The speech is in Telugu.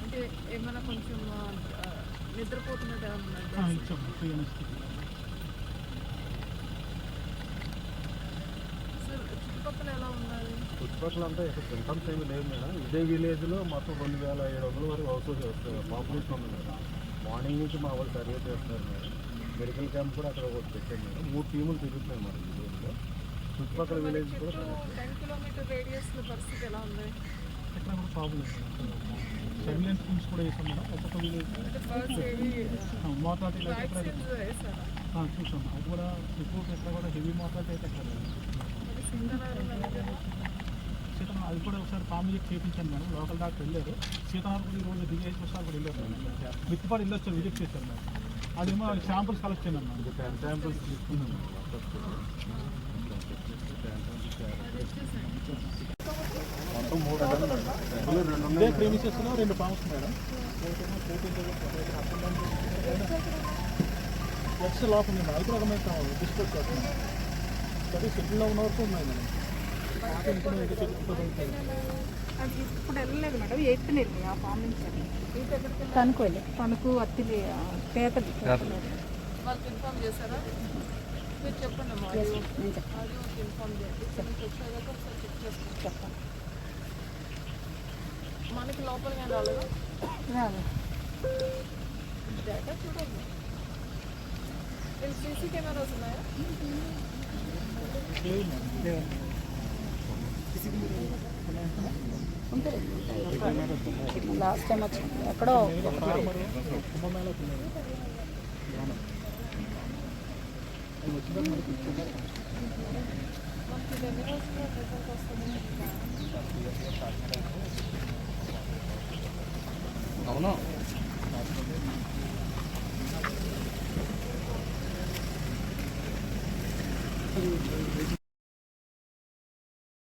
అంటే ఏమైనా కొంచెం నిద్రపోతున్నట్టు ఏమన్నా సార్ చుట్టుపక్కల ఎలా ఉన్నారు? చుట్టుపక్కల అంతా ఇక్కడ సింటమ్స్ ఏమీ లేదు మేడం. ఇదే విలేజ్లో మొత్తం 2700 వరకు హౌసెస్ వస్తుంది, పాపులేషన్ ఉంది మేడం. మార్నింగ్ నుంచి మా వాళ్ళు సర్వే చేస్తున్నారు మేడం. మెడికల్ క్యాంప్ కూడా అక్కడ ఒకటి పెట్టారు మేడం. 3 టీములు తిరుగుతున్నాయి మేడం విలేజ్లో. చుట్టుపక్కల విలేజ్ కూడా 10 కిలోమీటర్ రేడియస్లో పరిస్థితి ఎలా ఉంది? ఎక్కడ కూడా ప్రాబ్లం లేదు. సర్వేలెన్స్ టీమ్స్ కూడా వేసాం మేడం. ఒక్కొక్క విలేజ్ మార్టాలిటీ చూసాం. అది కూడా రిపోర్ట్ ఎక్కడ కూడా హెవీ మార్టాలిటీ అయితే ఎక్కడ లేదు. సీతనాథ్ అది కూడా ఒకసారి ఫ్యామిలీకి చేయించాను మేడం. లోకల్ డాక్టర్ వెళ్ళారు. సీతనాథ్ కూడా ఈరోజు డిజైన్స్ వస్తే అక్కడ వెళ్ళారు మేడం. విత్తుపాటు ఇల్లు వచ్చారు, విజిట్ చేశారు మేడం. అదేమో శాంపుల్స్ కలెక్ట్ చేయను మేడం. 10 శాంపుల్స్ తీసుకున్నాం మేడం. మొత్తం 3 ఇదే ప్రీమిసెస్లో 2 ఫామ్స్ మేడం. ఎక్స్ లాక్ ఉంది మేడం. అది కూడా ఒక డిస్పోజ్ చేస్తున్నాం. అది సెటిల్లో ఉన్న వరకు ఉన్నాయి మేడం. అది ఇప్పుడు వెళ్ళలేదు మేడం. 8th వెళ్ళి ఆ ఫామ్ నుంచి తణుకు అత్తిలి పేతది వాళ్ళకి ఇన్ఫామ్ చేశారా? మీరు చెప్పండి అమ్మా. అది ఇన్ఫామ్ చేయండి. వచ్చేదాకా ఒకసారి చెక్ చేసుకుని చెప్పండి. మనకి లోపలికి ఏం రాలేదా? డేటా చూడండి. సీసీ కెమెరాస్ ఉన్నాయా? లాస్ట్ టైం వచ్చింది ఎక్కడో అవును.